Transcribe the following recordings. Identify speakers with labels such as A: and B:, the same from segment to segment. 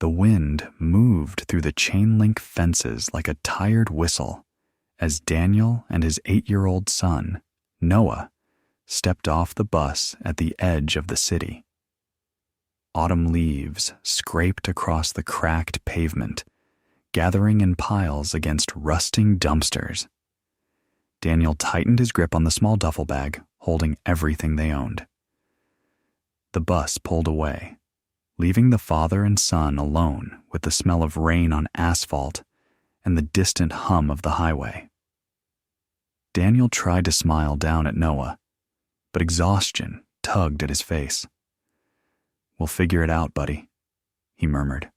A: The wind moved through the chain-link fences like a tired whistle as Daniel and his 8-year-old son, Noah, stepped off the bus at the edge of the city. Autumn leaves scraped across the cracked pavement, gathering in piles against rusting dumpsters. Daniel tightened his grip on the small duffel bag, holding everything they owned. The bus pulled away, leaving the father and son alone with the smell of rain on asphalt and the distant hum of the highway. Daniel tried to smile down at Noah, but exhaustion tugged at his face. "We'll figure it out, buddy," he murmured.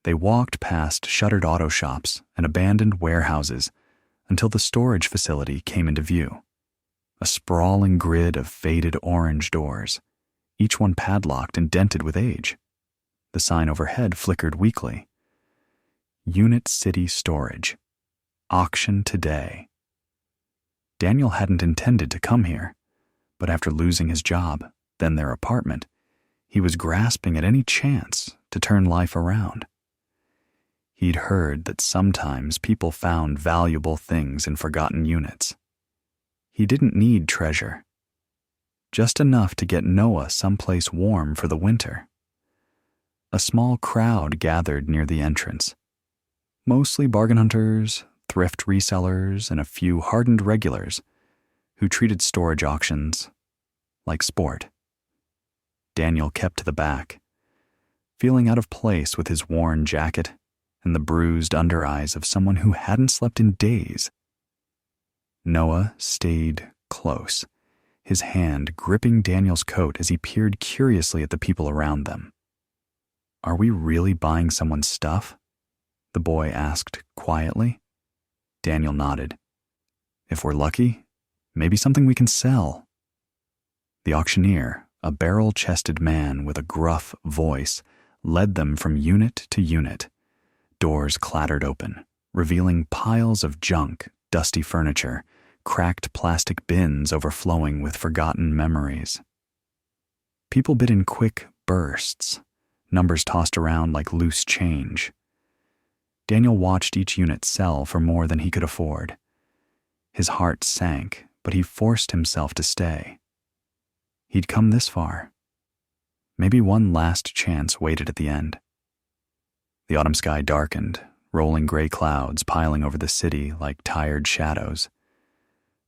A: They walked past shuttered auto shops and abandoned warehouses until the storage facility came into view. A sprawling grid of faded orange doors, each one padlocked and dented with age. The sign overhead flickered weakly. Unit City Storage. Auction today. Daniel hadn't intended to come here, but after losing his job, then their apartment, he was grasping at any chance to turn life around. He'd heard that sometimes people found valuable things in forgotten units. He didn't need treasure, just enough to get Noah someplace warm for the winter. A small crowd gathered near the entrance, mostly bargain hunters, thrift resellers, and a few hardened regulars who treated storage auctions like sport. Daniel kept to the back, feeling out of place with his worn jacket and the bruised under eyes of someone who hadn't slept in days. Noah stayed close, his hand gripping Daniel's coat as he peered curiously at the people around them. "Are we really buying someone's stuff?" the boy asked quietly. Daniel nodded. "If we're lucky, maybe something we can sell." The auctioneer, a barrel-chested man with a gruff voice, led them from unit to unit. Doors clattered open, revealing piles of junk, dusty furniture, cracked plastic bins overflowing with forgotten memories. People bid in quick bursts, numbers tossed around like loose change. Daniel watched each unit sell for more than he could afford. His heart sank, but he forced himself to stay. He'd come this far. Maybe one last chance waited at the end. The autumn sky darkened, rolling gray clouds piling over the city like tired shadows.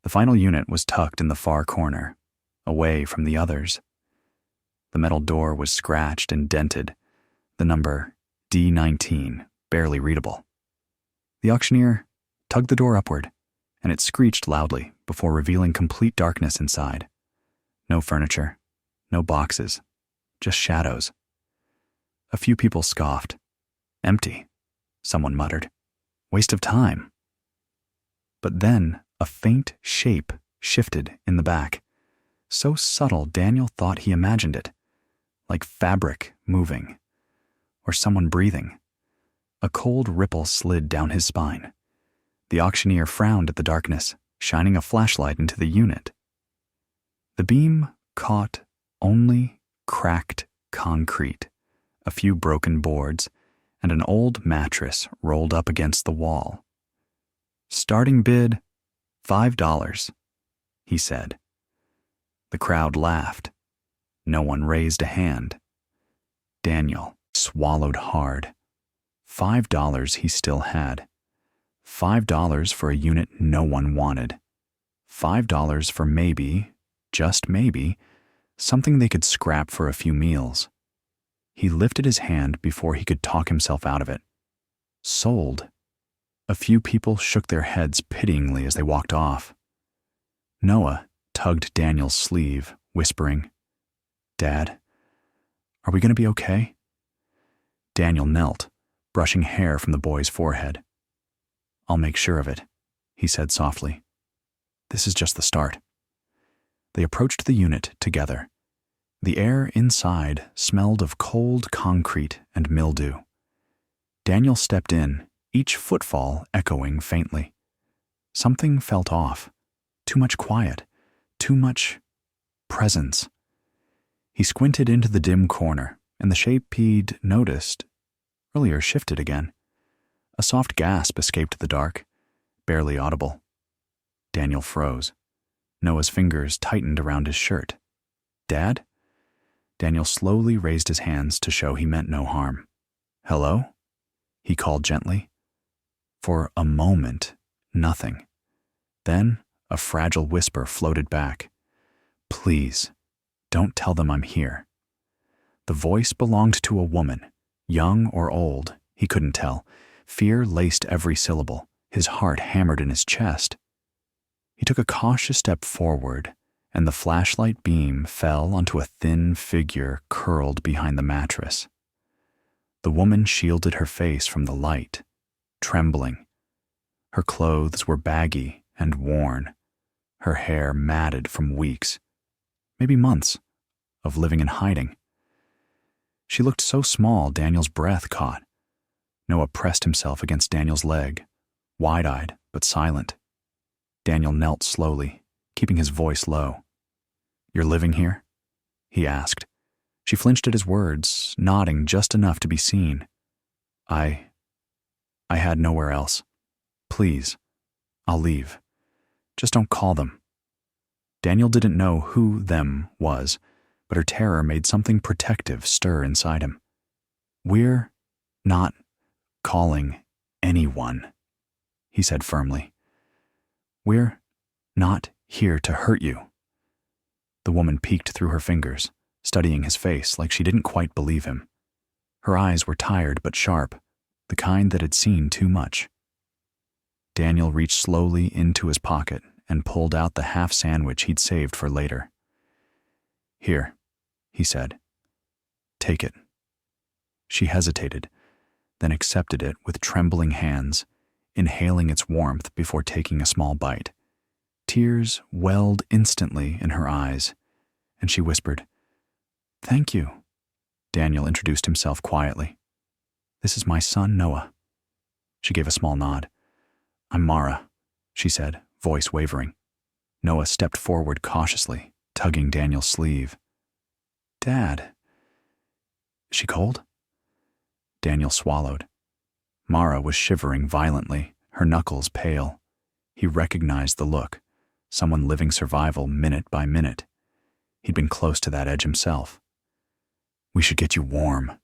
A: The final unit was tucked in the far corner, away from the others. The metal door was scratched and dented, the number D19 barely readable. The auctioneer tugged the door upward, and it screeched loudly before revealing complete darkness inside. No furniture, no boxes, just shadows. A few people scoffed. "Empty," someone muttered. "Waste of time." But then a faint shape shifted in the back, so subtle Daniel thought he imagined it, like fabric moving, or someone breathing. A cold ripple slid down his spine. The auctioneer frowned at the darkness, shining a flashlight into the unit. The beam caught only cracked concrete, a few broken boards, and an old mattress rolled up against the wall. "Starting bid, $5, he said. The crowd laughed. No one raised a hand. Daniel swallowed hard. $5 he still had. $5 for a unit no one wanted. $5 for maybe, just maybe, something they could scrap for a few meals. He lifted his hand before he could talk himself out of it. Sold. A few people shook their heads pityingly as they walked off. Noah tugged Daniel's sleeve, whispering, "Dad, are we going to be okay?" Daniel knelt, brushing hair from the boy's forehead. "I'll make sure of it," he said softly. "This is just the start." They approached the unit together. The air inside smelled of cold concrete and mildew. Daniel stepped in, each footfall echoing faintly. Something felt off. Too much quiet. Too much presence. He squinted into the dim corner, and the shape he'd noticed earlier shifted again. A soft gasp escaped the dark, barely audible. Daniel froze. Noah's fingers tightened around his shirt. "Dad?" Daniel slowly raised his hands to show he meant no harm. "Hello?" he called gently. For a moment, nothing. Then a fragile whisper floated back. "Please, don't tell them I'm here." The voice belonged to a woman, young or old, he couldn't tell. Fear laced every syllable, his heart hammered in his chest. He took a cautious step forward, and the flashlight beam fell onto a thin figure curled behind the mattress. The woman shielded her face from the light, trembling. Her clothes were baggy and worn, her hair matted from weeks, maybe months, of living in hiding. She looked so small Daniel's breath caught. Noah pressed himself against Daniel's leg, wide-eyed but silent. Daniel knelt slowly, keeping his voice low. "You're living here?" he asked. She flinched at his words, nodding just enough to be seen. I had nowhere else. Please, I'll leave. Just don't call them." Daniel didn't know who them was, but her terror made something protective stir inside him. "We're not calling anyone," he said firmly. "We're not here to hurt you." The woman peeked through her fingers, studying his face like she didn't quite believe him. Her eyes were tired but sharp, the kind that had seen too much. Daniel reached slowly into his pocket and pulled out the half sandwich he'd saved for later. "Here," he said. "Take it." She hesitated, then accepted it with trembling hands, inhaling its warmth before taking a small bite. Tears welled instantly in her eyes, and she whispered, "Thank you." Daniel introduced himself quietly. "This is my son, Noah." She gave a small nod. "I'm Mara," she said, voice wavering. Noah stepped forward cautiously, tugging Daniel's sleeve. "Dad." "She cold?" Daniel swallowed. Mara was shivering violently, her knuckles pale. He recognized the look, someone living survival minute by minute. He'd been close to that edge himself. "We should get you warm,"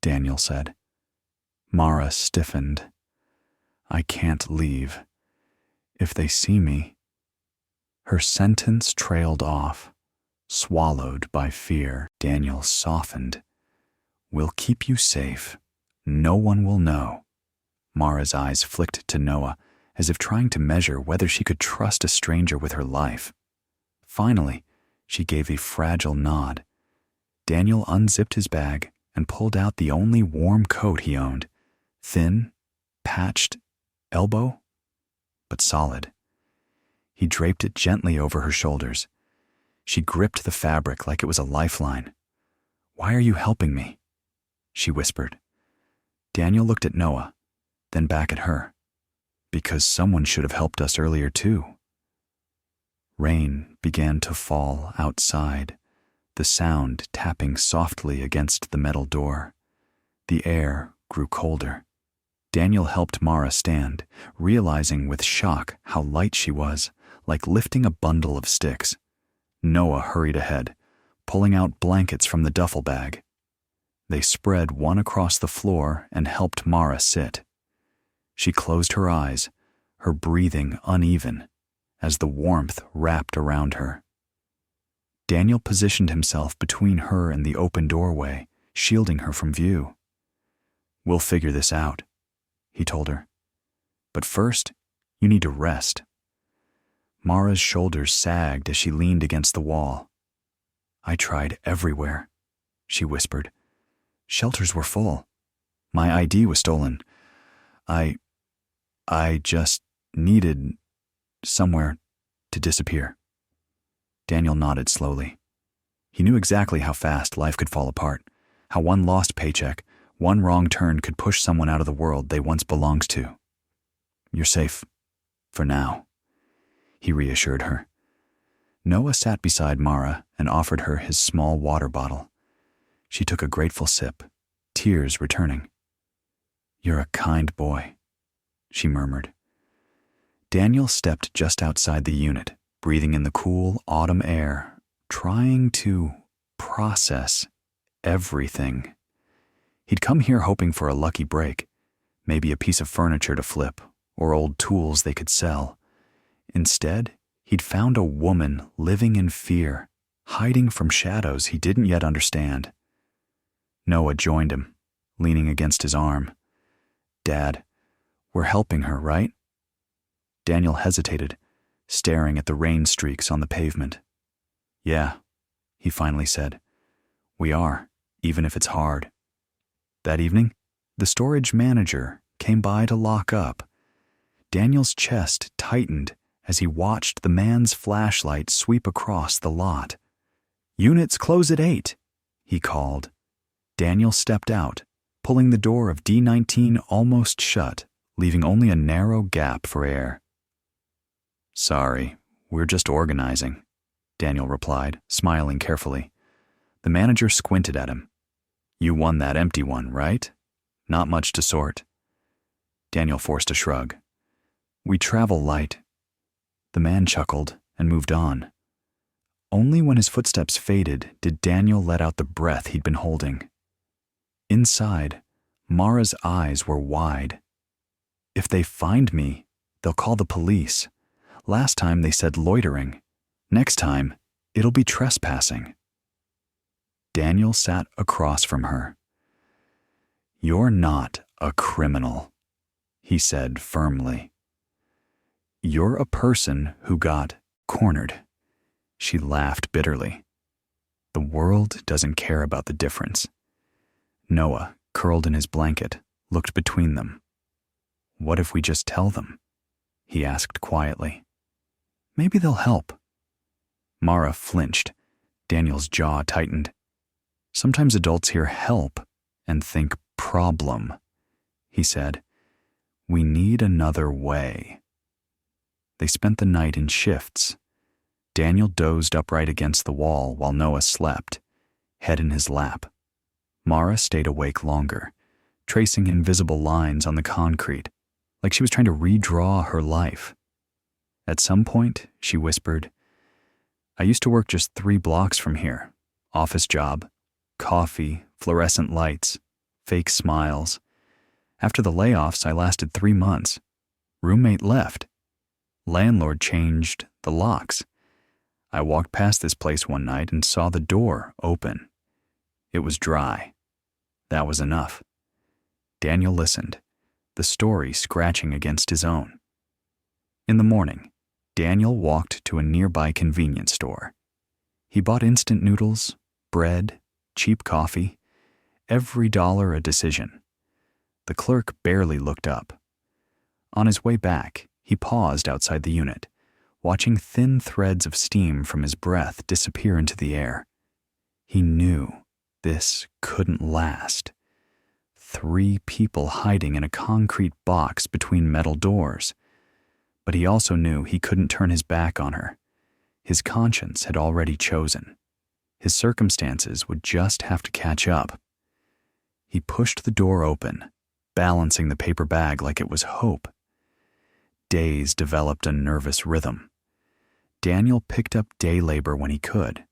A: Daniel said. Mara stiffened. "I can't leave. If they see me..." Her sentence trailed off, swallowed by fear. Daniel softened. "We'll keep you safe. No one will know." Mara's eyes flicked to Noah, as if trying to measure whether she could trust a stranger with her life. Finally, she gave a fragile nod. Daniel unzipped his bag and pulled out the only warm coat he owned, thin, patched, elbow, but solid. He draped it gently over her shoulders. She gripped the fabric like it was a lifeline. "Why are you helping me?" she whispered. Daniel looked at Noah, then back at her. "Because someone should have helped us earlier too." Rain began to fall outside, the sound tapping softly against the metal door. The air grew colder. Daniel helped Mara stand, realizing with shock how light she was, like lifting a bundle of sticks. Noah hurried ahead, pulling out blankets from the duffel bag. They spread one across the floor and helped Mara sit. She closed her eyes, her breathing uneven, as the warmth wrapped around her. Daniel positioned himself between her and the open doorway, shielding her from view. "We'll figure this out," he told her. "But first, you need to rest." Mara's shoulders sagged as she leaned against the wall. "I tried everywhere," she whispered. "Shelters were full. My ID was stolen. I just needed somewhere to disappear." Daniel nodded slowly. He knew exactly how fast life could fall apart, how one lost paycheck, one wrong turn could push someone out of the world they once belonged to. "You're safe. For now," he reassured her. Noah sat beside Mara and offered her his small water bottle. She took a grateful sip, tears returning. "You're a kind boy," she murmured. Daniel stepped just outside the unit, breathing in the cool autumn air, trying to process everything. He'd come here hoping for a lucky break, maybe a piece of furniture to flip or old tools they could sell. Instead, he'd found a woman living in fear, hiding from shadows he didn't yet understand. Noah joined him, leaning against his arm. "Dad, we're helping her, right?" Daniel hesitated, staring at the rain streaks on the pavement. "Yeah," he finally said. "We are, even if it's hard." That evening, the storage manager came by to lock up. Daniel's chest tightened as he watched the man's flashlight sweep across the lot. "Units close at 8, he called. Daniel stepped out, pulling the door of D19 almost shut, leaving only a narrow gap for air. "Sorry, we're just organizing," Daniel replied, smiling carefully. The manager squinted at him. "You won that empty one, right? Not much to sort." Daniel forced a shrug. "We travel light." The man chuckled and moved on. Only when his footsteps faded did Daniel let out the breath he'd been holding. Inside, Mara's eyes were wide. "If they find me, they'll call the police. Last time they said loitering. Next time, it'll be trespassing." Daniel sat across from her. "You're not a criminal," he said firmly. "You're a person who got cornered." She laughed bitterly. "The world doesn't care about the difference." Noah, curled in his blanket, looked between them. "What if we just tell them?" he asked quietly. "Maybe they'll help." Mara flinched. Daniel's jaw tightened. "Sometimes adults hear help and think problem," he said. "We need another way." They spent the night in shifts. Daniel dozed upright against the wall while Noah slept, head in his lap. Mara stayed awake longer, tracing invisible lines on the concrete, like she was trying to redraw her life. At some point, she whispered, "I used to work just 3 blocks from here. Office job, coffee, fluorescent lights, fake smiles. After the layoffs, I lasted 3 months. Roommate left. Landlord changed the locks. I walked past this place one night and saw the door open. It was dry. That was enough." Daniel listened, the story scratching against his own. In the morning, Daniel walked to a nearby convenience store. He bought instant noodles, bread, cheap coffee, every dollar a decision. The clerk barely looked up. On his way back, he paused outside the unit, watching thin threads of steam from his breath disappear into the air. He knew this couldn't last. 3 people hiding in a concrete box between metal doors. But he also knew he couldn't turn his back on her. His conscience had already chosen. His circumstances would just have to catch up. He pushed the door open, balancing the paper bag like it was hope. Days developed a nervous rhythm. Daniel picked up day labor when he could.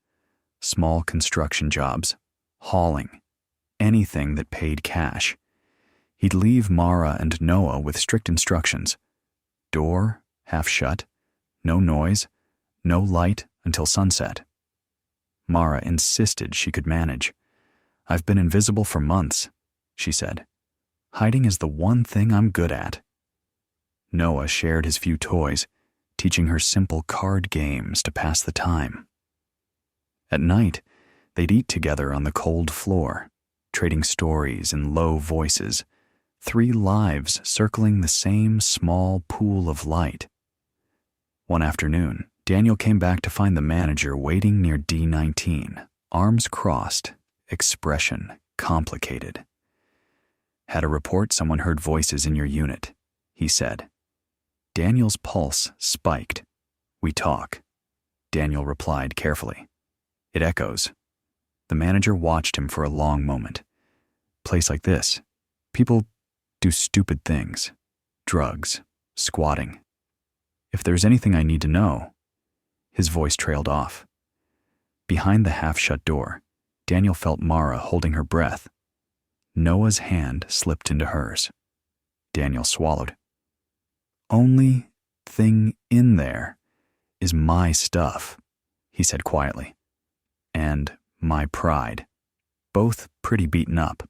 A: Small construction jobs, hauling, anything that paid cash. He'd leave Mara and Noah with strict instructions. Door half shut, no noise, no light until sunset. Mara insisted she could manage. "I've been invisible for months," she said. "Hiding is the one thing I'm good at." Noah shared his few toys, teaching her simple card games to pass the time. At night, they'd eat together on the cold floor, trading stories in low voices, 3 lives circling the same small pool of light. One afternoon, Daniel came back to find the manager waiting near D19, arms crossed, expression complicated. "Had a report someone heard voices in your unit," he said. Daniel's pulse spiked. "We talk," Daniel replied carefully. "It echoes." The manager watched him for a long moment. "Place like this, people do stupid things, drugs, squatting. If there's anything I need to know. His voice trailed off. Behind the half-shut door, Daniel felt Mara holding her breath. Noah's hand slipped into hers. Daniel swallowed. Only thing in there is my stuff, he said quietly. And my pride. Both pretty beaten up.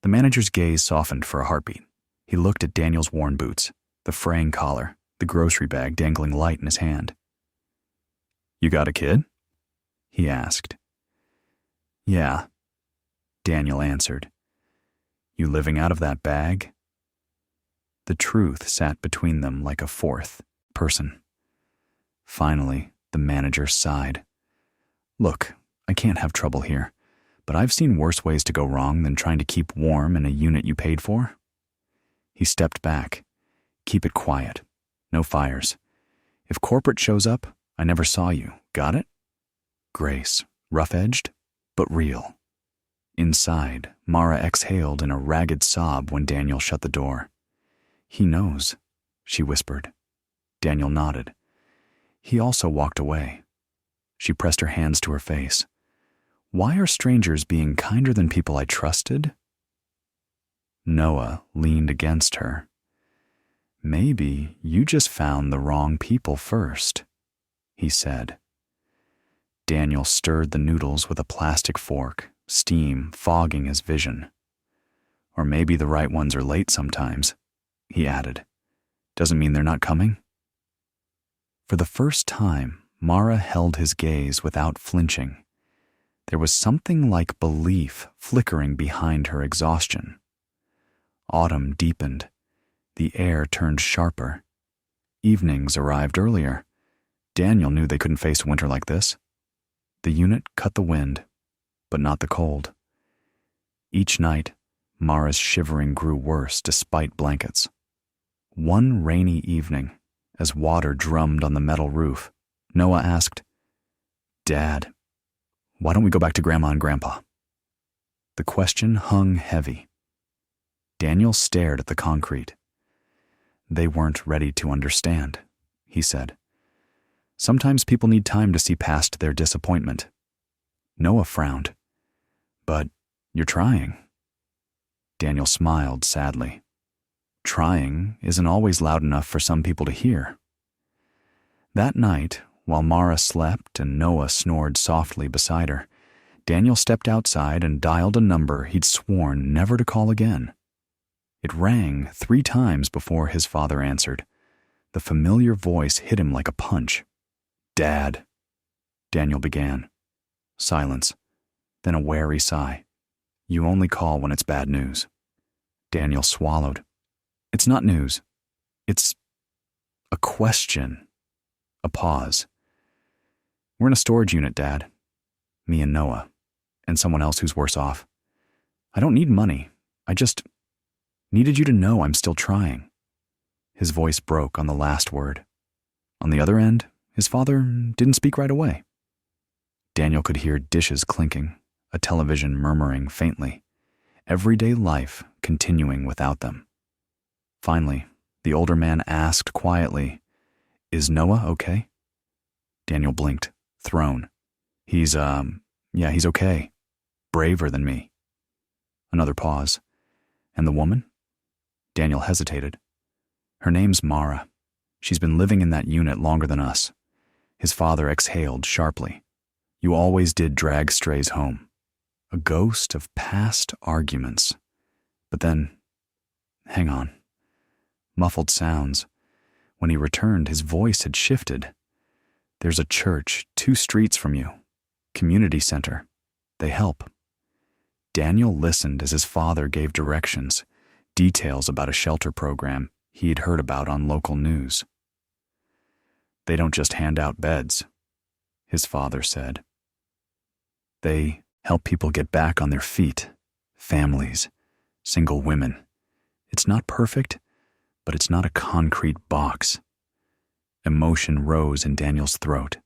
A: The manager's gaze softened for a heartbeat. He looked at Daniel's worn boots, the fraying collar, the grocery bag dangling light in his hand. You got a kid? He asked. Yeah, Daniel answered. You living out of that bag? The truth sat between them like a fourth person. Finally, the manager sighed. Look, I can't have trouble here, but I've seen worse ways to go wrong than trying to keep warm in a unit you paid for. He stepped back. Keep it quiet. No fires. If corporate shows up, I never saw you. Got it? Grace, rough-edged, but real. Inside, Mara exhaled in a ragged sob when Daniel shut the door. He knows, she whispered. Daniel nodded. He also walked away. She pressed her hands to her face. Why are strangers being kinder than people I trusted? Noah leaned against her. Maybe you just found the wrong people first, he said. Daniel stirred the noodles with a plastic fork, steam fogging his vision. Or maybe the right ones are late sometimes, he added. Doesn't mean they're not coming. For the first time, Mara held his gaze without flinching. There was something like belief flickering behind her exhaustion. Autumn deepened. The air turned sharper. Evenings arrived earlier. Daniel knew they couldn't face winter like this. The unit cut the wind, but not the cold. Each night, Mara's shivering grew worse despite blankets. One rainy evening, as water drummed on the metal roof, Noah asked, Dad, why don't we go back to Grandma and Grandpa? The question hung heavy. Daniel stared at the concrete. They weren't ready to understand, he said. Sometimes people need time to see past their disappointment. Noah frowned. But you're trying. Daniel smiled sadly. Trying isn't always loud enough for some people to hear. That night, while Mara slept and Noah snored softly beside her, Daniel stepped outside and dialed a number he'd sworn never to call again. It rang 3 times before his father answered. The familiar voice hit him like a punch. Dad, Daniel began. Silence, then a wary sigh. You only call when it's bad news. Daniel swallowed. It's not news. It's a question. A pause. We're in a storage unit, Dad. Me and Noah, and someone else who's worse off. I don't need money. I just needed you to know I'm still trying. His voice broke on the last word. On the other end, his father didn't speak right away. Daniel could hear dishes clinking, a television murmuring faintly, everyday life continuing without them. Finally, the older man asked quietly, Is Noah okay? Daniel blinked, thrown. He's okay. Braver than me. Another pause. And the woman? Daniel hesitated. Her name's Mara. She's been living in that unit longer than us. His father exhaled sharply. You always did drag strays home. A ghost of past arguments. But then, hang on. Muffled sounds. When he returned, his voice had shifted. There's a church 2 streets from you. Community center. They help. Daniel listened as his father gave directions, details about a shelter program he had heard about on local news. They don't just hand out beds, his father said. They help people get back on their feet, families, single women. It's not perfect, but it's not a concrete box. Emotion rose in Daniel's throat.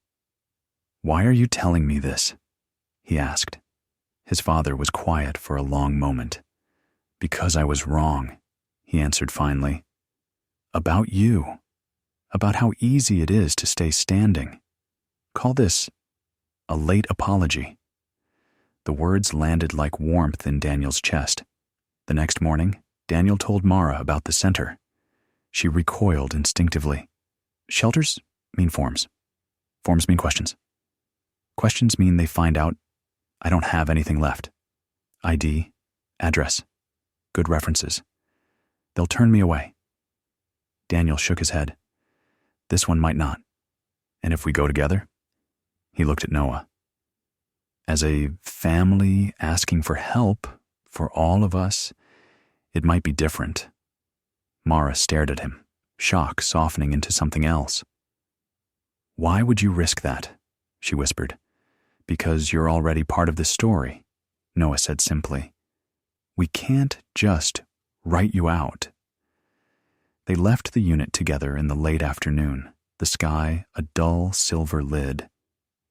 A: Why are you telling me this? He asked. His father was quiet for a long moment. Because I was wrong, he answered finally. About you. About how easy it is to stay standing. Call this a late apology. The words landed like warmth in Daniel's chest. The next morning, Daniel told Mara about the center. She recoiled instinctively. Shelters mean forms. Forms mean questions. Questions mean they find out I don't have anything left. ID, address, good references. They'll turn me away. Daniel shook his head. This one might not. And if we go together? He looked at Noah. As a family asking for help for all of us, it might be different. Mara stared at him, shock softening into something else. Why would you risk that? She whispered. Because you're already part of this story, Noah said simply. We can't just write you out. They left the unit together in the late afternoon, the sky a dull silver lid.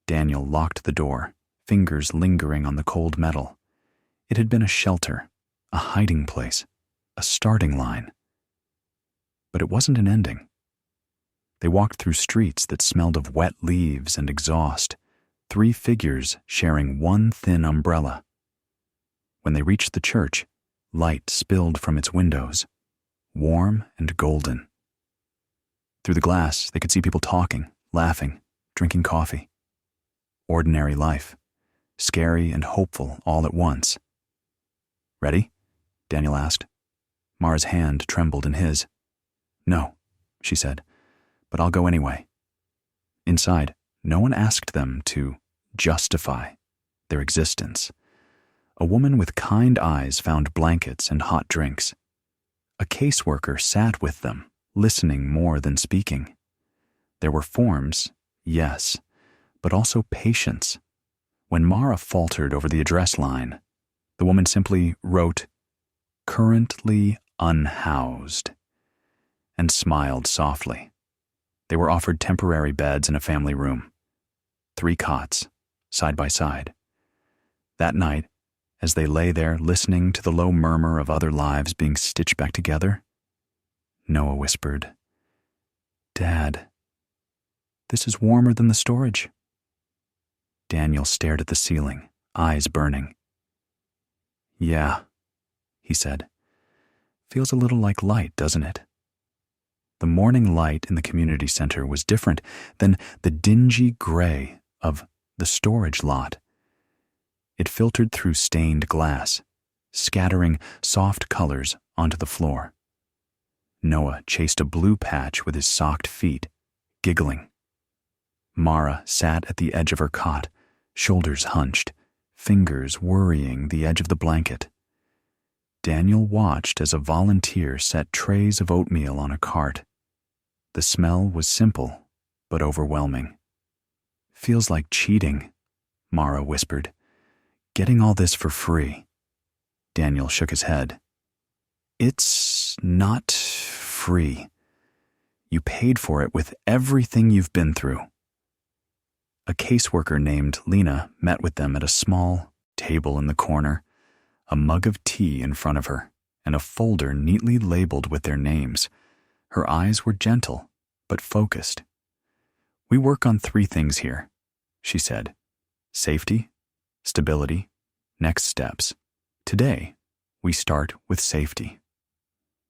A: Daniel locked the door, fingers lingering on the cold metal. It had been a shelter, a hiding place, a starting line. But it wasn't an ending. They walked through streets that smelled of wet leaves and exhaust, 3 figures sharing one thin umbrella. When they reached the church, light spilled from its windows, warm and golden. Through the glass, they could see people talking, laughing, drinking coffee. Ordinary life, scary and hopeful all at once. Ready? Daniel asked. Mara's hand trembled in his. No, she said, but I'll go anyway. Inside, no one asked them to justify their existence. A woman with kind eyes found blankets and hot drinks. A caseworker sat with them, listening more than speaking. There were forms, yes, but also patience. When Mara faltered over the address line, the woman simply wrote, "Currently unhoused," and smiled softly. They were offered temporary beds in a family room. 3 cots, side by side. That night, as they lay there listening to the low murmur of other lives being stitched back together, Noah whispered, "Dad, this is warmer than the storage." Daniel stared at the ceiling, eyes burning. "Yeah," he said. "Feels a little like light, doesn't it?" The morning light in the community center was different than the dingy gray of the storage lot. It filtered through stained glass, scattering soft colors onto the floor. Noah chased a blue patch with his socked feet, giggling. Mara sat at the edge of her cot, shoulders hunched, fingers worrying the edge of the blanket. Daniel watched as a volunteer set trays of oatmeal on a cart. The smell was simple, but overwhelming. "Feels like cheating," Mara whispered. "Getting all this for free." Daniel shook his head. "It's not free. You paid for it with everything you've been through." A caseworker named Lena met with them at a small table in the corner, a mug of tea in front of her, and a folder neatly labeled with their names. Her eyes were gentle, but focused. "We work on 3 things here," she said. "Safety, stability, next steps. Today, we start with safety."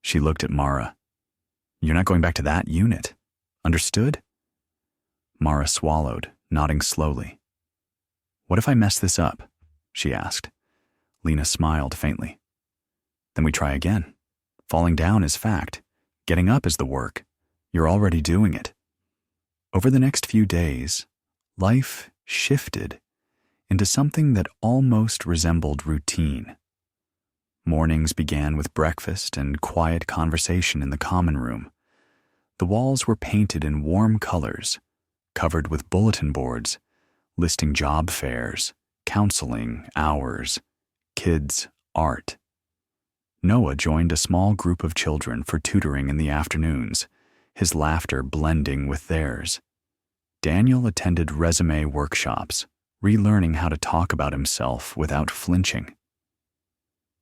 A: She looked at Mara. "You're not going back to that unit. Understood?" Mara swallowed, nodding slowly. "What if I mess this up?" she asked. Lena smiled faintly. "Then we try again. Falling down is fact. Getting up is the work. You're already doing it." Over the next few days, life shifted into something that almost resembled routine. Mornings began with breakfast and quiet conversation in the common room. The walls were painted in warm colors, covered with bulletin boards, listing job fairs, counseling hours, kids' art. Noah joined a small group of children for tutoring in the afternoons, his laughter blending with theirs. Daniel attended resume workshops, relearning how to talk about himself without flinching.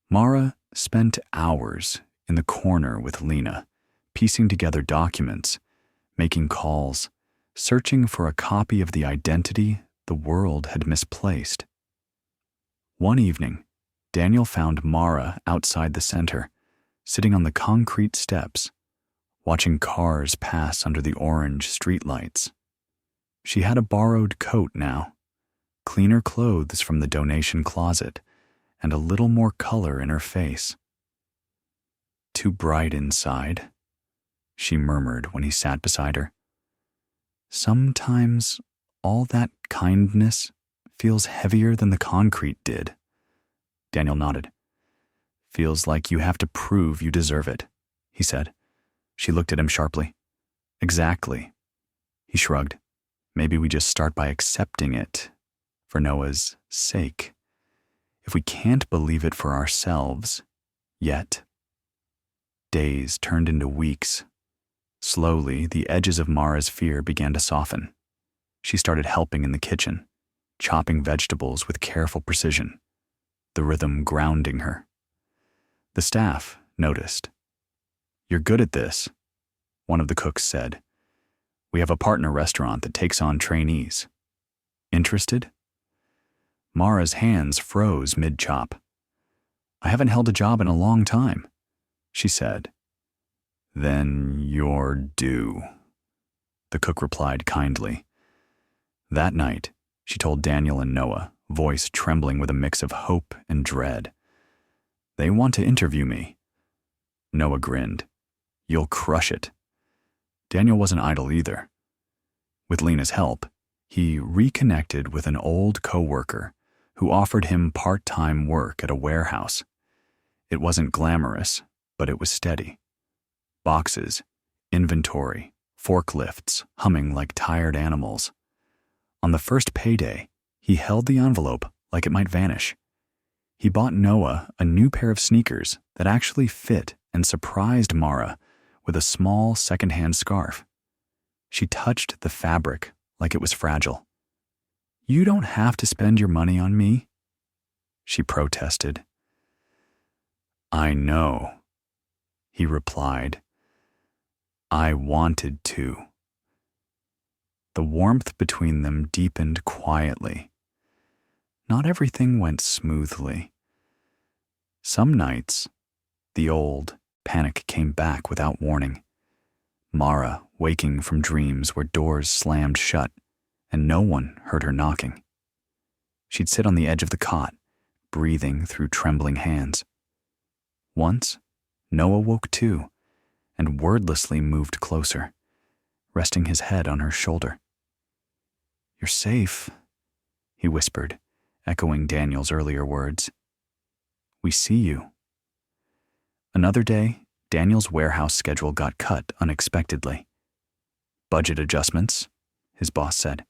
A: Mara spent hours in the corner with Lena, piecing together documents, making calls, searching for a copy of the identity the world had misplaced. One evening, Daniel found Mara outside the center, sitting on the concrete steps, watching cars pass under the orange streetlights. She had a borrowed coat now, cleaner clothes from the donation closet, and a little more color in her face. "Too bright inside," she murmured when he sat beside her. "Sometimes all that kindness feels heavier than the concrete did." Daniel nodded. "Feels like you have to prove you deserve it," he said. She looked at him sharply. "Exactly." He shrugged. "Maybe we just start by accepting it, for Noah's sake. If we can't believe it for ourselves, yet." Days turned into weeks. Slowly, the edges of Mara's fear began to soften. She started helping in the kitchen, chopping vegetables with careful precision, the rhythm grounding her. The staff noticed. "You're good at this," one of the cooks said. "We have a partner restaurant that takes on trainees. Interested?" Mara's hands froze mid-chop. "I haven't held a job in a long time," she said. "Then you're due," the cook replied kindly. That night, she told Daniel and Noah, voice trembling with a mix of hope and dread. "They want to interview me." Noah grinned. "You'll crush it." Daniel wasn't idle either. With Lena's help, he reconnected with an old co-worker who offered him part-time work at a warehouse. It wasn't glamorous, but it was steady. Boxes, inventory, forklifts humming like tired animals. On the first payday, he held the envelope like it might vanish. He bought Noah a new pair of sneakers that actually fit and surprised Mara with a small secondhand scarf. She touched the fabric like it was fragile. "You don't have to spend your money on me," she protested. "I know," he replied. "I wanted to." The warmth between them deepened quietly. Not everything went smoothly. Some nights, the old panic came back without warning. Mara waking from dreams where doors slammed shut and no one heard her knocking. She'd sit on the edge of the cot, breathing through trembling hands. Once, Noah woke too and wordlessly moved closer, resting his head on her shoulder. "You're safe," he whispered, echoing Daniel's earlier words. "We see you." Another day, Daniel's warehouse schedule got cut unexpectedly. "Budget adjustments," his boss said.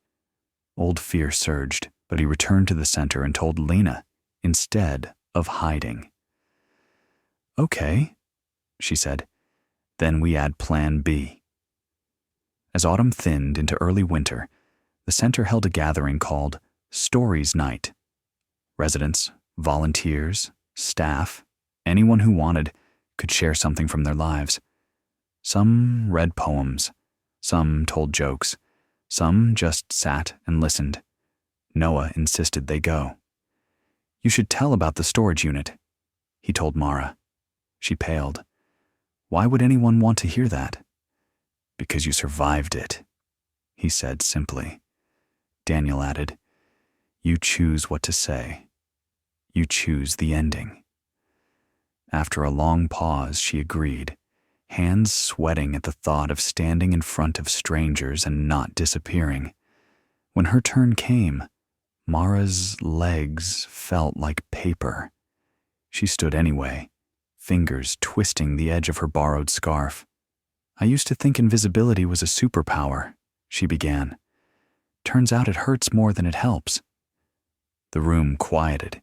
A: Old fear surged, but he returned to the center and told Lena instead of hiding. "Okay," she said. "Then we add Plan B." As autumn thinned into early winter, the center held a gathering called Stories Night. Residents, volunteers, staff, anyone who wanted could share something from their lives. Some read poems, some told jokes, some just sat and listened. Noah insisted they go. "You should tell about the storage unit," he told Mara. She paled. "Why would anyone want to hear that?" "Because you survived it," he said simply. Daniel added, "You choose what to say. You choose the ending." After a long pause, she agreed, hands sweating at the thought of standing in front of strangers and not disappearing. When her turn came, Mara's legs felt like paper. She stood anyway, fingers twisting the edge of her borrowed scarf. "I used to think invisibility was a superpower," she began. "Turns out it hurts more than it helps." The room quieted.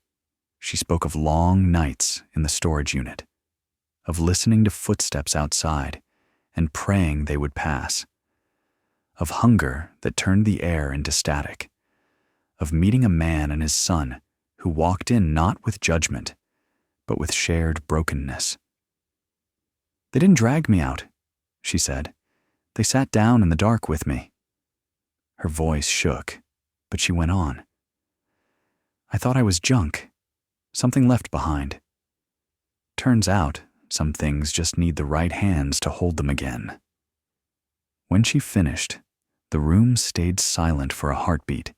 A: She spoke of long nights in the storage unit, of listening to footsteps outside and praying they would pass, of hunger that turned the air into static, of meeting a man and his son who walked in not with judgment, but with shared brokenness. They didn't drag me out, she said. They sat down in the dark with me. Her voice shook, but she went on. I thought I was junk, something left behind. Turns out, some things just need the right hands to hold them again. When she finished, the room stayed silent for a heartbeat,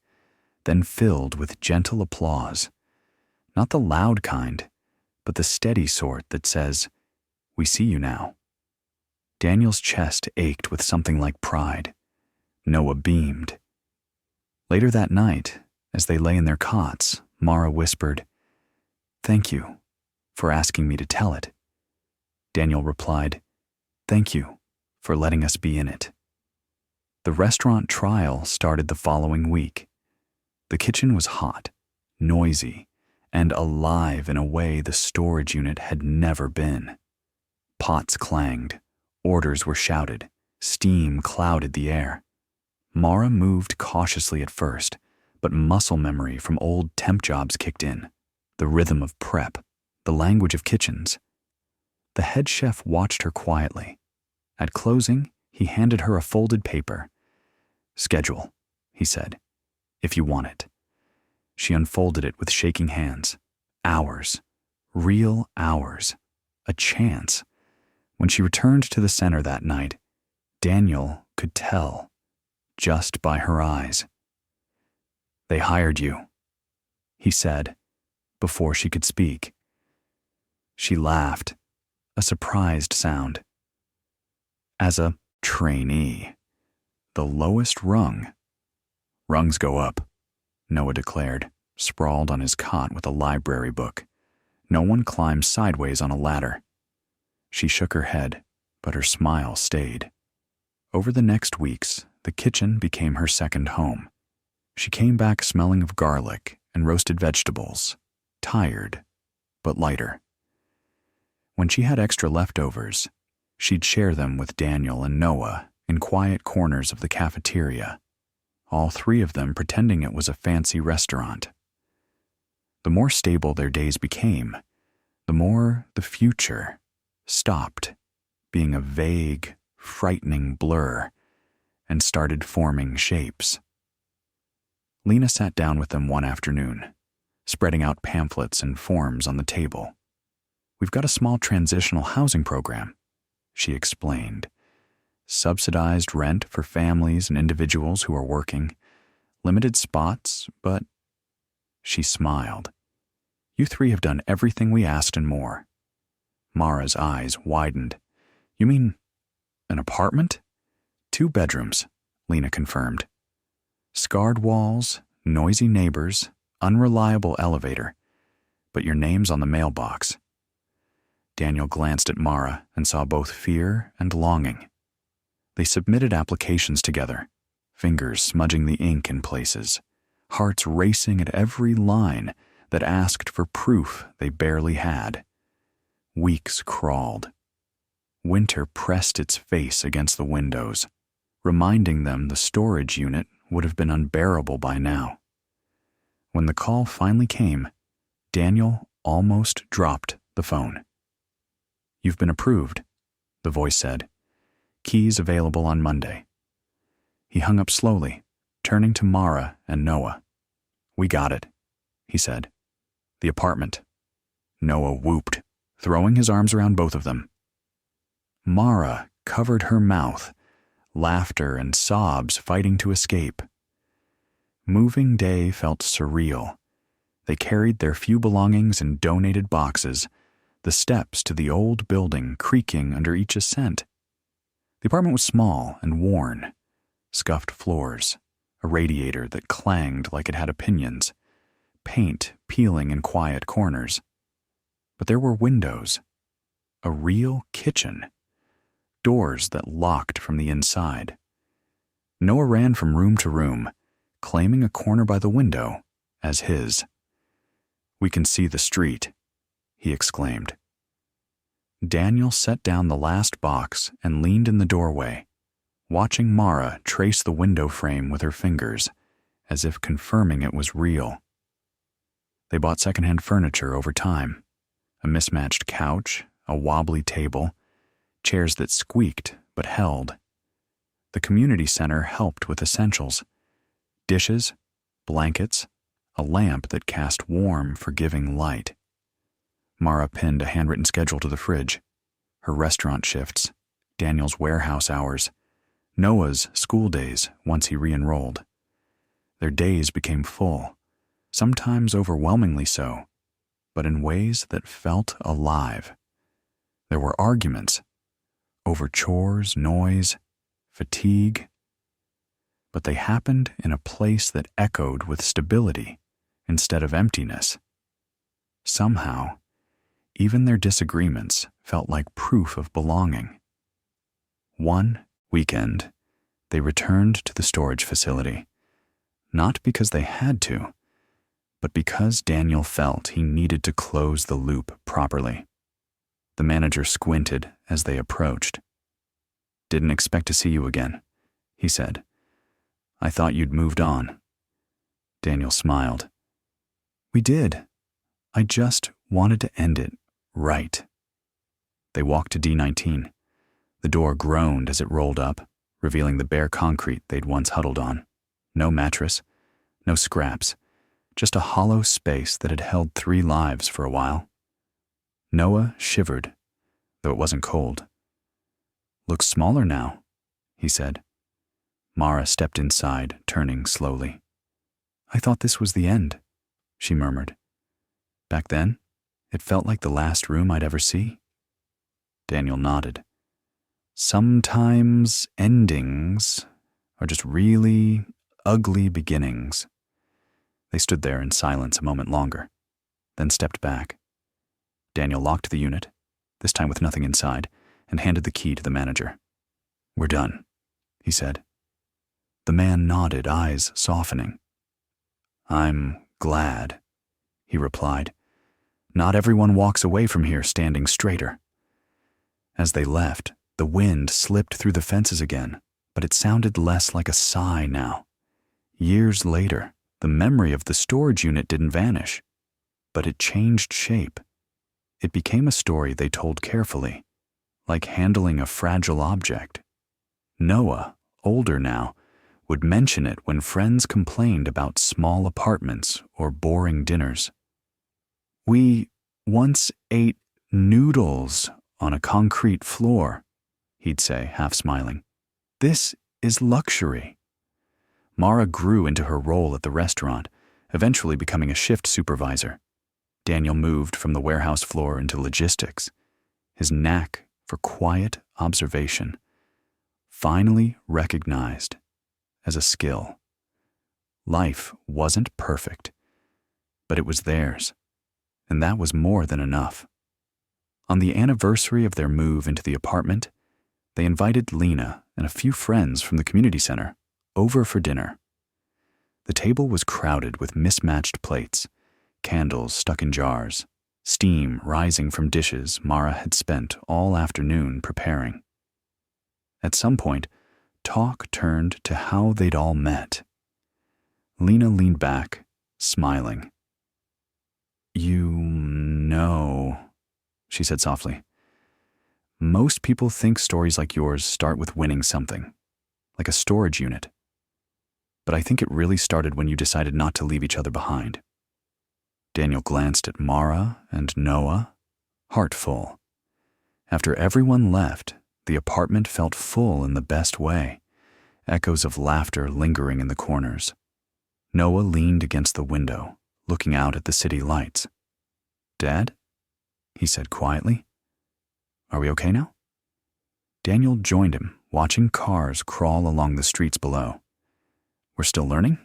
A: then filled with gentle applause. Not the loud kind, but the steady sort that says, "We see you now." Daniel's chest ached with something like pride. Noah beamed. Later that night, as they lay in their cots, Mara whispered, "Thank you for asking me to tell it." Daniel replied, "Thank you for letting us be in it." The restaurant trial started the following week. The kitchen was hot, noisy, and alive in a way the storage unit had never been. Pots clanged, orders were shouted, steam clouded the air. Mara moved cautiously at first, but muscle memory from old temp jobs kicked in, the rhythm of prep, the language of kitchens. The head chef watched her quietly. At closing, he handed her a folded paper. "Schedule," he said, "if you want it." She unfolded it with shaking hands. Hours. Real hours. A chance. When she returned to the center that night, Daniel could tell, just by her eyes. "They hired you," he said, before she could speak. She laughed, a surprised sound. "As a trainee. The lowest rung." "Rungs go up," Noah declared, sprawled on his cot with a library book. "No one climbs sideways on a ladder." She shook her head, but her smile stayed. Over the next weeks, the kitchen became her second home. She came back smelling of garlic and roasted vegetables, tired, but lighter. When she had extra leftovers, she'd share them with Daniel and Noah in quiet corners of the cafeteria, all three of them pretending it was a fancy restaurant. The more stable their days became, the more the future stopped being a vague, frightening blur and started forming shapes. Lena sat down with them one afternoon, spreading out pamphlets and forms on the table. "We've got a small transitional housing program," she explained. "Subsidized rent for families and individuals who are working. Limited spots, but..." She smiled. "You three have done everything we asked and more." Mara's eyes widened. "You mean an apartment?" "2 bedrooms, Lena confirmed. "Scarred walls, noisy neighbors, unreliable elevator, but your name's on the mailbox." Daniel glanced at Mara and saw both fear and longing. They submitted applications together, fingers smudging the ink in places, hearts racing at every line that asked for proof they barely had. Weeks crawled. Winter pressed its face against the windows, reminding them the storage unit would have been unbearable by now. When the call finally came, Daniel almost dropped the phone. "You've been approved," the voice said. "Keys available on Monday." He hung up slowly, turning to Mara and Noah. "We got it," he said. "The apartment." Noah whooped, throwing his arms around both of them. Mara covered her mouth, laughter and sobs fighting to escape. Moving day felt surreal. They carried their few belongings in donated boxes, the steps to the old building creaking under each ascent. The apartment was small and worn, scuffed floors, a radiator that clanged like it had opinions, paint peeling in quiet corners. But there were windows, a real kitchen, doors that locked from the inside. Noah ran from room to room, claiming a corner by the window as his. "We can see the street," he exclaimed. Daniel set down the last box and leaned in the doorway, watching Mara trace the window frame with her fingers, as if confirming it was real. They bought secondhand furniture over time, a mismatched couch, a wobbly table, chairs that squeaked but held. The community center helped with essentials: dishes, blankets, a lamp that cast warm, forgiving light. Mara pinned a handwritten schedule to the fridge: her restaurant shifts, Daniel's warehouse hours, Noah's school days once he re-enrolled. Their days became full, sometimes overwhelmingly so, but in ways that felt alive. There were arguments over chores, noise, fatigue, but they happened in a place that echoed with stability instead of emptiness. Somehow, even their disagreements felt like proof of belonging. One weekend, they returned to the storage facility, not because they had to, but because Daniel felt he needed to close the loop properly. The manager squinted as they approached. "Didn't expect to see you again," he said. "I thought you'd moved on." Daniel smiled. "We did. I just wanted to end it right." They walked to D19. The door groaned as it rolled up, revealing the bare concrete they'd once huddled on. No mattress, no scraps, just a hollow space that had held 3 lives for a while. Noah shivered, though it wasn't cold. "Looks smaller now," he said. Mara stepped inside, turning slowly. "I thought this was the end," she murmured. "Back then, it felt like the last room I'd ever see." Daniel nodded. "Sometimes endings are just really ugly beginnings." They stood there in silence a moment longer, then stepped back. Daniel locked the unit, this time with nothing inside, and handed the key to the manager. "We're done," he said. The man nodded, eyes softening. "I'm glad," he replied. "Not everyone walks away from here standing straighter." As they left, the wind slipped through the fences again, but it sounded less like a sigh now. Years later, the memory of the storage unit didn't vanish, but it changed shape. It became a story they told carefully, like handling a fragile object. Noah, older now, would mention it when friends complained about small apartments or boring dinners. "We once ate noodles on a concrete floor," he'd say, half smiling. "This is luxury." Mara grew into her role at the restaurant, eventually becoming a shift supervisor. Daniel moved from the warehouse floor into logistics, his knack for quiet observation finally recognized as a skill. Life wasn't perfect, but it was theirs, and that was more than enough. On the anniversary of their move into the apartment, they invited Lena and a few friends from the community center over for dinner. The table was crowded with mismatched plates, candles stuck in jars, steam rising from dishes Mara had spent all afternoon preparing. At some point, talk turned to how they'd all met. Lena leaned back, smiling. "You know," she said softly, "most people think stories like yours start with winning something, like a storage unit. But I think it really started when you decided not to leave each other behind." Daniel glanced at Mara and Noah, heart full. After everyone left, the apartment felt full in the best way, echoes of laughter lingering in the corners. Noah leaned against the window, looking out at the city lights. "Dad?" he said quietly. "Are we okay now?" Daniel joined him, watching cars crawl along the streets below. "We're still learning,"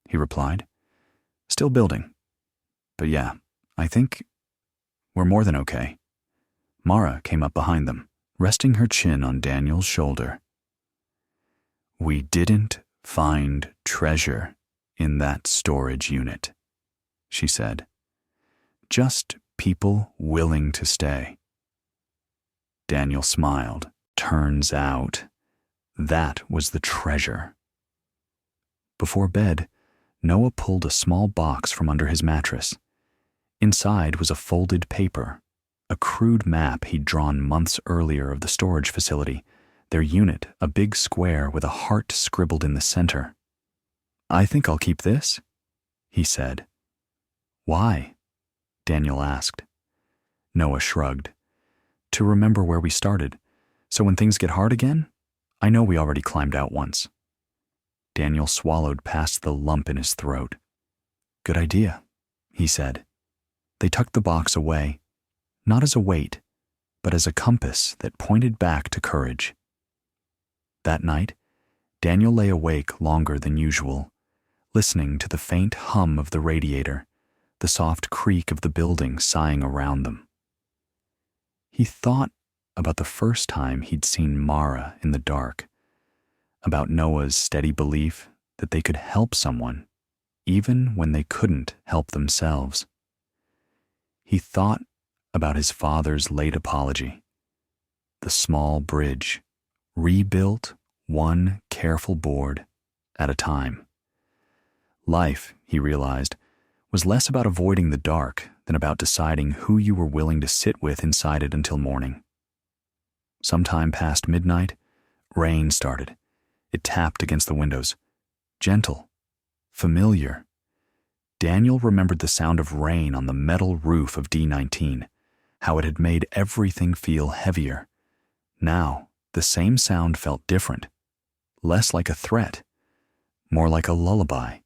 A: he replied. "Still building. But yeah, I think we're more than okay." Mara came up behind them, resting her chin on Daniel's shoulder. "We didn't find treasure in that storage unit," she said. "Just people willing to stay." Daniel smiled. "Turns out that was the treasure." Before bed, Noah pulled a small box from under his mattress. Inside was a folded paper, a crude map he'd drawn months earlier of the storage facility, their unit a big square with a heart scribbled in the center. "I think I'll keep this," he said. "Why?" Daniel asked. Noah shrugged. "To remember where we started, so when things get hard again, I know we already climbed out once." Daniel swallowed past the lump in his throat. "Good idea," he said. They tucked the box away, not as a weight, but as a compass that pointed back to courage. That night, Daniel lay awake longer than usual, listening to the faint hum of the radiator, the soft creak of the building sighing around them. He thought about the first time he'd seen Mara in the dark, about Noah's steady belief that they could help someone even when they couldn't help themselves. He thought about his father's late apology, the small bridge, rebuilt one careful board at a time. Life, he realized, was less about avoiding the dark than about deciding who you were willing to sit with inside it until morning. Sometime past midnight, rain started. It tapped against the windows. Gentle, familiar. Daniel remembered the sound of rain on the metal roof of D-19, how it had made everything feel heavier. Now, the same sound felt different, less like a threat, more like a lullaby.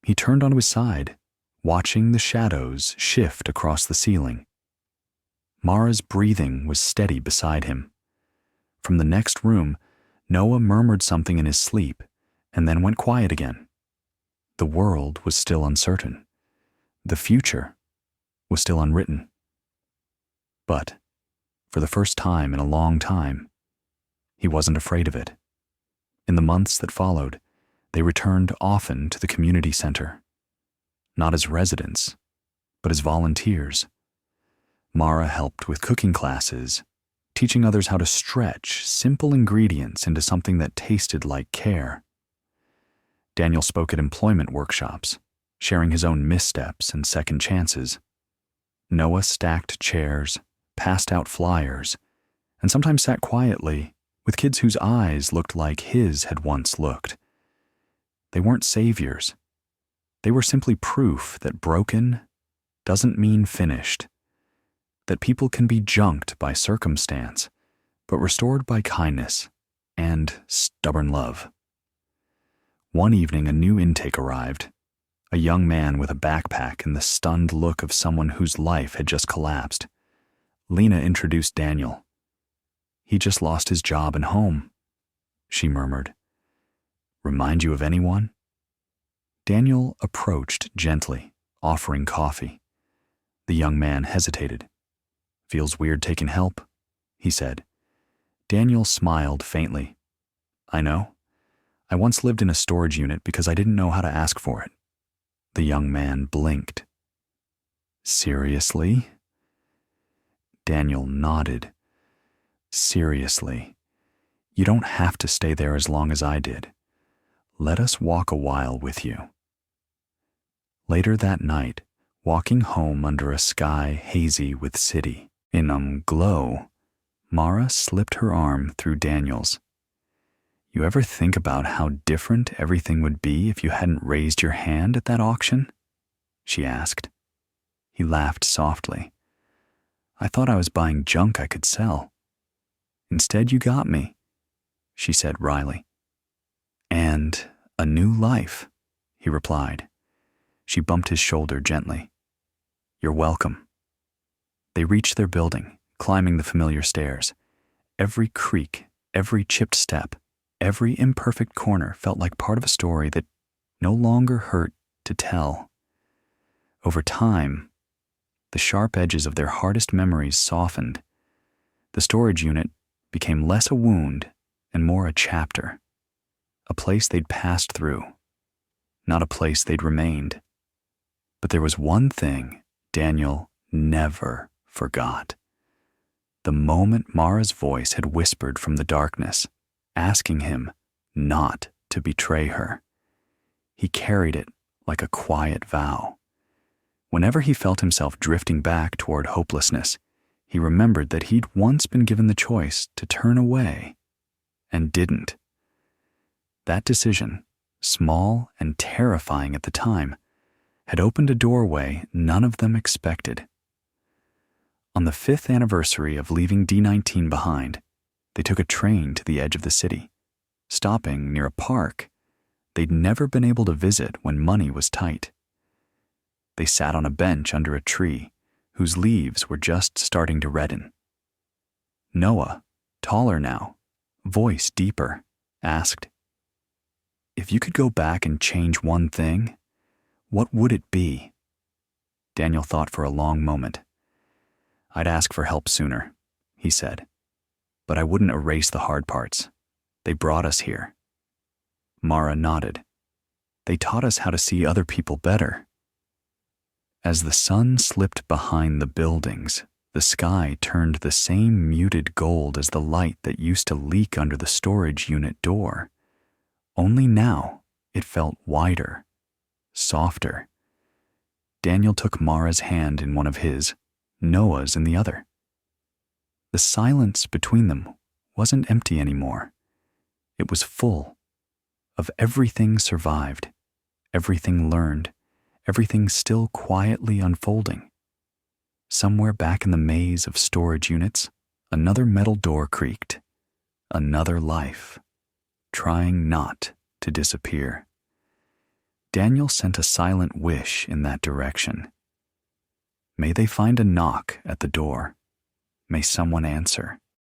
A: He turned onto his side, watching the shadows shift across the ceiling. Mara's breathing was steady beside him. From the next room, Noah murmured something in his sleep and then went quiet again. The world was still uncertain. The future was still unwritten. But, for the first time in a long time, he wasn't afraid of it. In the months that followed, they returned often to the community center, not as residents, but as volunteers. Mara helped with cooking classes, teaching others how to stretch simple ingredients into something that tasted like care. Daniel spoke at employment workshops, sharing his own missteps and second chances. Noah stacked chairs, passed out flyers, and sometimes sat quietly with kids whose eyes looked like his had once looked. They weren't saviors. They were simply proof that broken doesn't mean finished, that people can be junked by circumstance, but restored by kindness and stubborn love. One evening, a new intake arrived, a young man with a backpack and the stunned look of someone whose life had just collapsed. Lena introduced Daniel. "He just lost his job and home," she murmured. "Remind you of anyone?" Daniel approached gently, offering coffee. The young man hesitated. "Feels weird taking help," he said. Daniel smiled faintly. "I know. I once lived in a storage unit because I didn't know how to ask for it." The young man blinked. "Seriously?" Daniel nodded. "Seriously. You don't have to stay there as long as I did. Let us walk a while with you." Later that night, walking home under a sky hazy with city in glow, Mara slipped her arm through Daniel's. "You ever think about how different everything would be if you hadn't raised your hand at that auction?" she asked. He laughed softly. "I thought I was buying junk I could sell. Instead, you got me," she said wryly. "And a new life," he replied. She bumped his shoulder gently. "You're welcome." They reached their building, climbing the familiar stairs. Every creak, every chipped step, every imperfect corner felt like part of a story that no longer hurt to tell. Over time, the sharp edges of their hardest memories softened. The storage unit became less a wound and more a chapter, a place they'd passed through, not a place they'd remained. But there was one thing Daniel never forgot. The moment Mara's voice had whispered from the darkness, asking him not to betray her. He carried it like a quiet vow. Whenever he felt himself drifting back toward hopelessness, he remembered that he'd once been given the choice to turn away and didn't. That decision, small and terrifying at the time, had opened a doorway none of them expected. On the 5th anniversary of leaving D19 behind, they took a train to the edge of the city, stopping near a park they'd never been able to visit when money was tight. They sat on a bench under a tree whose leaves were just starting to redden. Noah, taller now, voice deeper, asked, "If you could go back and change one thing, what would it be?" Daniel thought for a long moment. "I'd ask for help sooner," he said. "But I wouldn't erase the hard parts. They brought us here." Mara nodded. "They taught us how to see other people better." As the sun slipped behind the buildings, the sky turned the same muted gold as the light that used to leak under the storage unit door. Only now it felt wider, softer. Daniel took Mara's hand in one of his, Noah's in the other. The silence between them wasn't empty anymore. It was full of everything survived, everything learned, everything still quietly unfolding. Somewhere back in the maze of storage units, another metal door creaked. Another life, trying not to disappear. Daniel sent a silent wish in that direction. May they find a knock at the door. May someone answer.